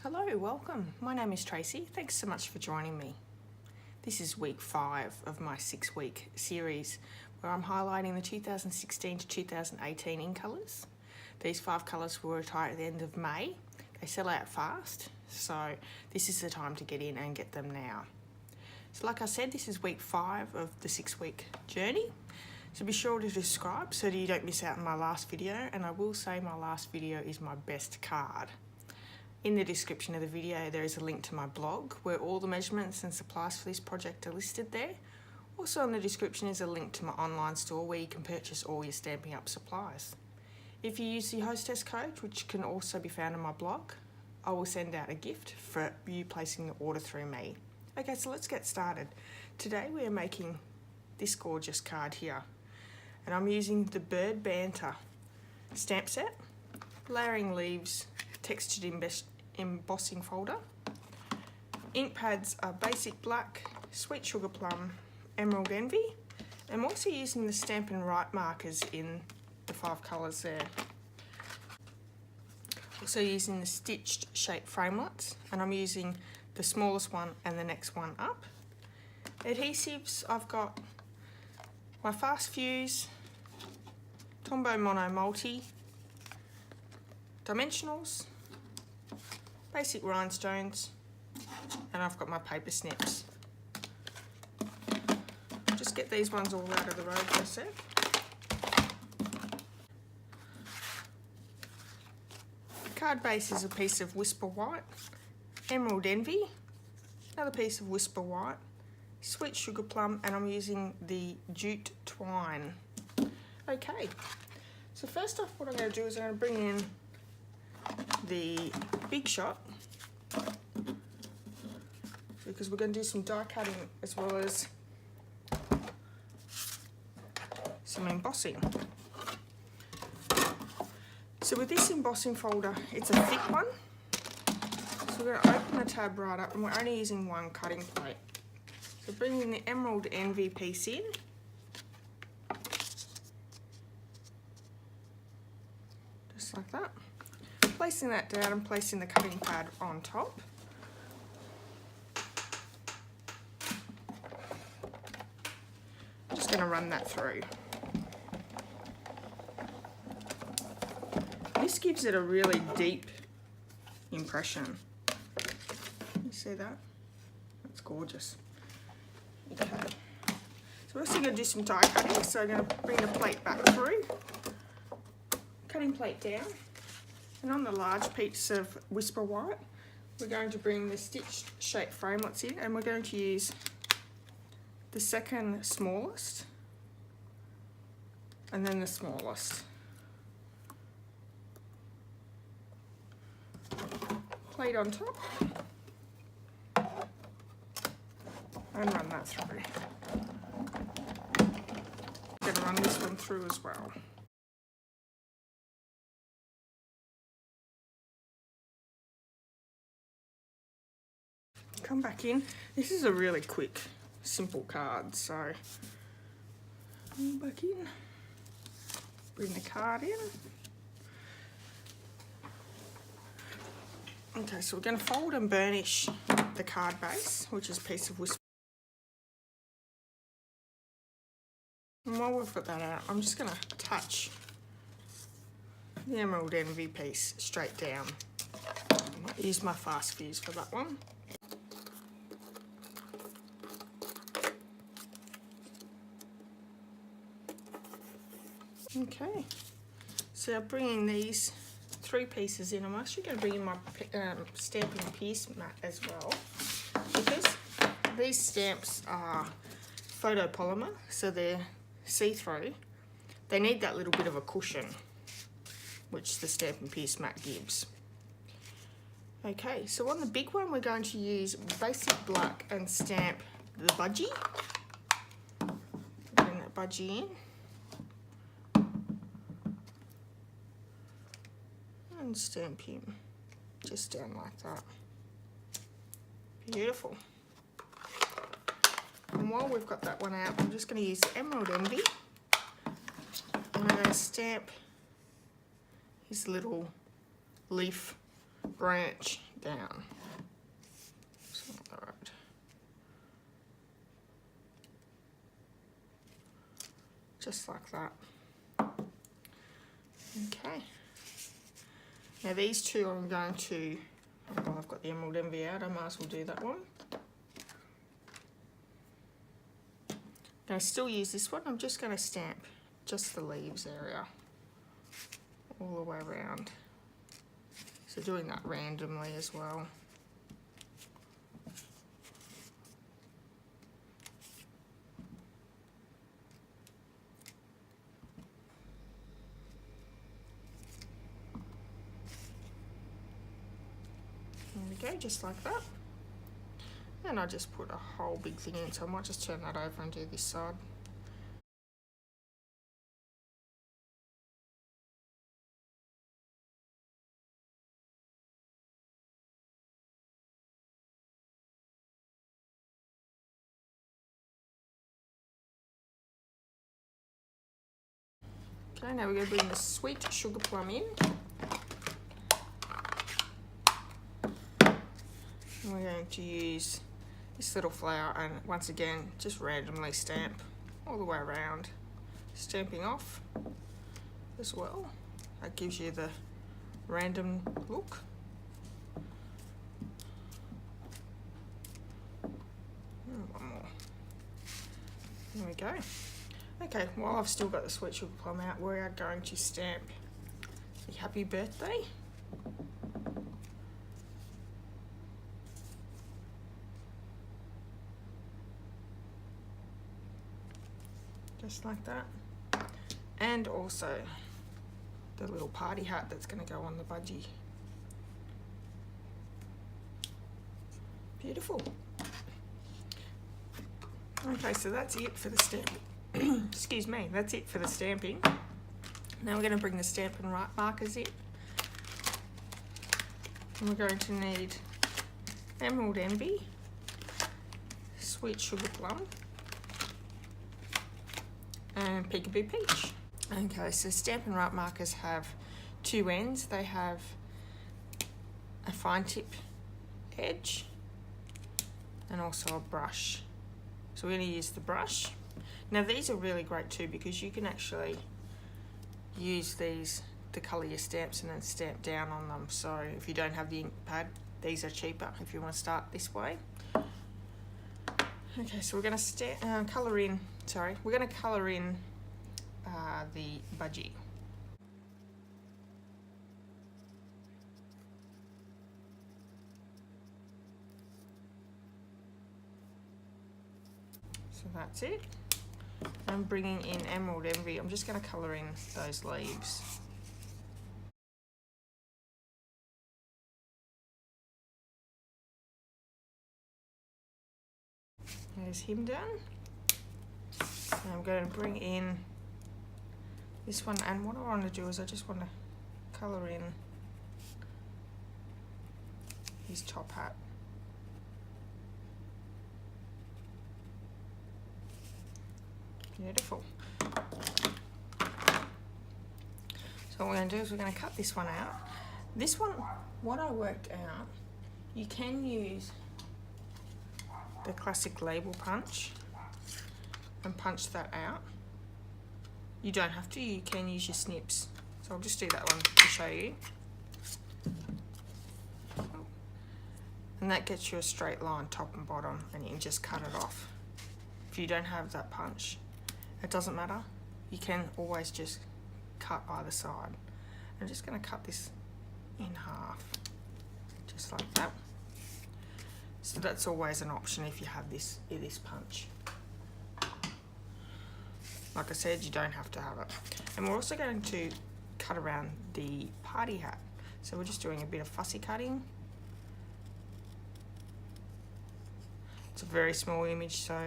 Hello, welcome. My name is Tracy. Thanks so much for joining me. This is week 5 of my 6-week series where I'm highlighting the 2016 to 2018 in colours. These 5 colours will retire at the end of May. They sell out fast, so this is the time to get in and get them now. So like I said, this is week 5 of the 6-week journey. So be sure to subscribe so that you don't miss out on my last video, and I will say my last video is my best card. In the description of the video there is a link to my blog where all the measurements and supplies for this project are listed there. Also in the description is a link to my online store where you can purchase all your Stampin' Up supplies. If you use the Hostess code, which can also be found on my blog, I will send out a gift for you placing the order through me. Okay, so let's get started. Today we are making this gorgeous card here, and I'm using the Bird Banter stamp set, layering leaves, textured embossing folder. Ink pads are basic black, sweet sugar plum, emerald envy. I'm also using the Stampin' Right markers in the 5 colours there. Also using the stitched shape framelits, and I'm using the smallest one and the next one up. Adhesives, I've got my Fast Fuse, Tombow Mono Multi, Dimensionals, basic rhinestones, and I've got my paper snips. Just get these ones all out of the road for a sec. Card base is a piece of Whisper White, Emerald Envy, another piece of Whisper White, Sweet Sugar Plum, and I'm using the Jute Twine. Okay, so first off what I'm going to do is I'm going to bring in the Big Shot, because we're going to do some die cutting as well as some embossing. So with this embossing folder, it's a thick one, so we're going to open the tab right up, and we're only using one cutting plate. So bringing the Emerald Envy piece in, just like that. Placing that down and placing the cutting pad on top. Just going to run that through. This gives it a really deep impression. You see that? That's gorgeous. Okay. So we're also going to do some die cutting, so I'm going to bring the plate back through. Cutting plate down. And on the large piece of Whisper White, we're going to bring the stitched shape framelits in, and we're going to use the second smallest and then the smallest. Plate on top and run that through. I'm going to run this one through as well. Come back in. This is a really quick, simple card, so come back in, bring the card in. Okay, so we're going to fold and burnish the card base, which is a piece of Whisper. And while we've got that out, I'm just going to touch the Emerald Envy piece straight down. I'll use my Fast Fuse for that one. Okay, so I'm bringing these 3 pieces in. I'm actually going to bring in my Stampin' Pierce mat as well, because these stamps are photopolymer, so they're see-through. They need that little bit of a cushion, which the Stampin' Pierce mat gives. Okay, so on the big one we're going to use basic black and stamp the budgie. Bring that budgie in. And stamp him just down like that. Beautiful. And while we've got that one out, I'm just going to use the Emerald Envy, and I'm going to stamp his little leaf branch down. So, all right. Just like that. Okay. Now these two I'm going to, oh, I've got the Emerald Envy out, I might as well do that one. I'm going to still use this one, I'm just going to stamp just the leaves area all the way around. So doing that randomly as well. There we go, just like that. And I just put a whole big thing in, so I might just turn that over and do this side. Okay, now we're going to bring the sweet sugar plum in. And we're going to use this little flower and once again just randomly stamp all the way around, stamping off as well. That gives you the random look. And one more. There we go. Okay, while I've still got the sweet sugar plum out, we are going to stamp the happy birthday. Just like that. And also the little party hat that's going to go on the budgie. Beautiful. Okay, so that's it for the stamping. Excuse me, that's it for the stamping. Now we're going to bring the Stampin' markers in. And we're going to need Emerald Envy, Sweet Sugar Plum, and Peekaboo Peach. Okay, so Stampin' markers have two ends. They have a fine tip edge and also a brush. So we're going to use the brush. Now these are really great too because you can actually use these to colour your stamps and then stamp down on them. So if you don't have the ink pad, these are cheaper if you want to start this way. Okay, so we're going to colour in, we're going to colour in the budgie. So that's it. I'm bringing in Emerald Envy. I'm just going to colour in those leaves. There's him done. And I'm going to bring in this one, and what I want to do is I just want to colour in his top hat. Beautiful. So what we're going to do is we're going to cut this one out. This one, what I worked out, you can use the classic label punch and punch that out. You don't have to, you can use your snips. So I'll just do that one to show you. And that gets you a straight line top and bottom, and you can just cut it off. If you don't have that punch, it doesn't matter. You can always just cut either side. I'm just going to cut this in half, just like that. So that's always an option if you have this punch. Like I said, you don't have to have it. And we're also going to cut around the party hat. So we're just doing a bit of fussy cutting. It's a very small image, so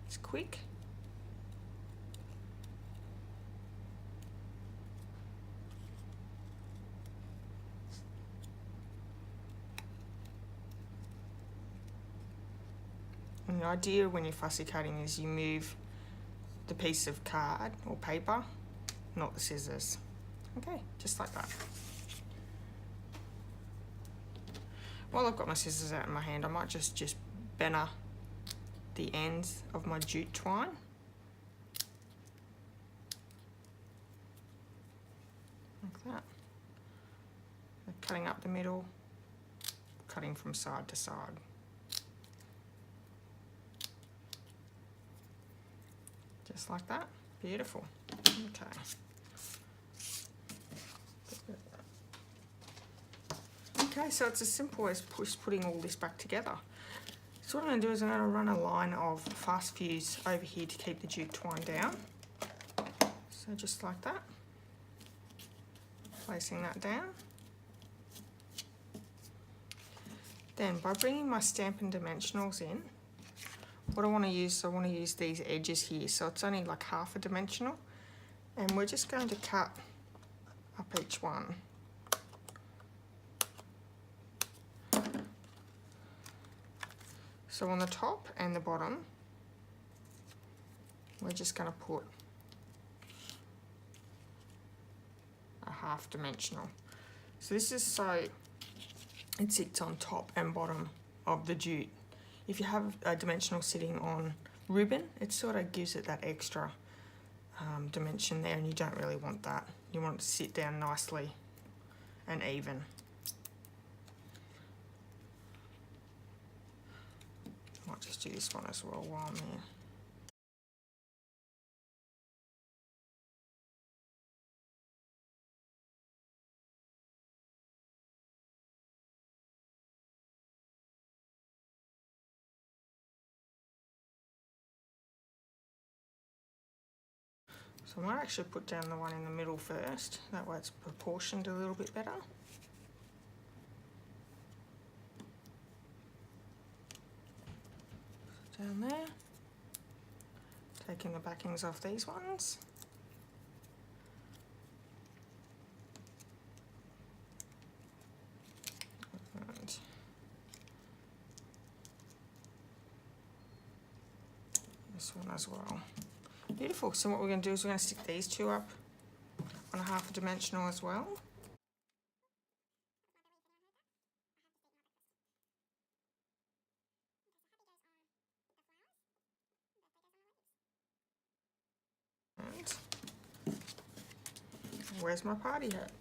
it's quick. And the idea when you're fussy cutting is you move the piece of card or paper, not the scissors. Okay, just like that. While I've got my scissors out in my hand, I might just banner the ends of my jute twine. Like that. Cutting up the middle, cutting from side to side. Just like that. Beautiful. Okay. Okay, so it's as simple as putting all this back together. So what I'm going to do is I'm going to run a line of fast fuse over here to keep the jute twine down. So just like that. Placing that down. Then by bringing my Stampin' dimensionals in, what I want to use these edges here. So it's only like half a dimensional, and we're just going to cut up each one. So on the top and the bottom, we're just going to put a half dimensional. So this is so it sits on top and bottom of the jute. If you have a dimensional sitting on ribbon, it sort of gives it that extra dimension there, and you don't really want that. You want it to sit down nicely and even. Might just do this one as well while I'm there. So I might actually put down the one in the middle first, that way it's proportioned a little bit better. Down there. Taking the backings off these ones. And this one as well. Beautiful. So what we're going to do is we're going to stick these two up on a half a dimensional as well. And where's my party hat?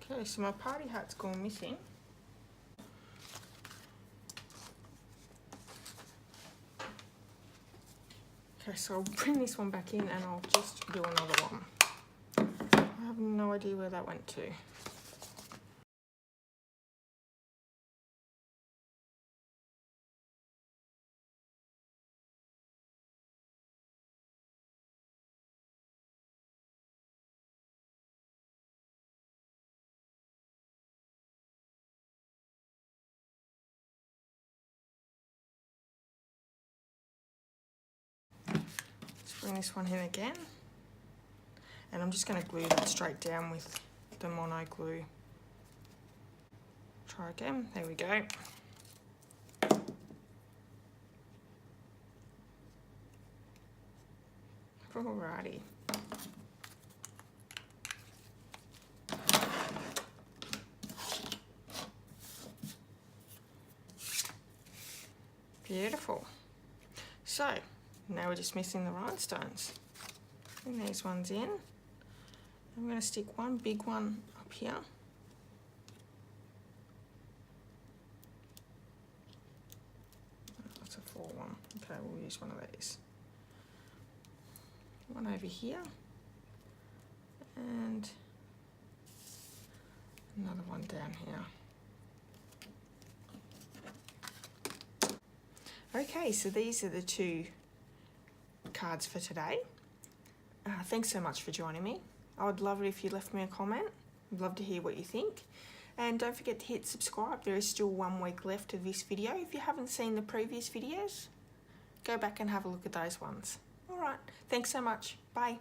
Okay, so my party hat's gone missing. Okay, so I'll bring this one back in and I'll just do another one. I have no idea where that went to. Bring this one in again, and I'm just going to glue that straight down with the mono glue. Try again, there we go. Alrighty. Beautiful. So now we're just missing the rhinestones. Bring these ones in. I'm going to stick one big one up here. That's a 4 one. Okay, we'll use one of these. One over here. And another one down here. Okay, so these are the two cards for today. Thanks so much for joining me. I would love it if you left me a comment. I'd love to hear what you think. And don't forget to hit subscribe. There is still 1 week left of this video. If you haven't seen the previous videos, go back and have a look at those ones. All right, thanks so much. Bye.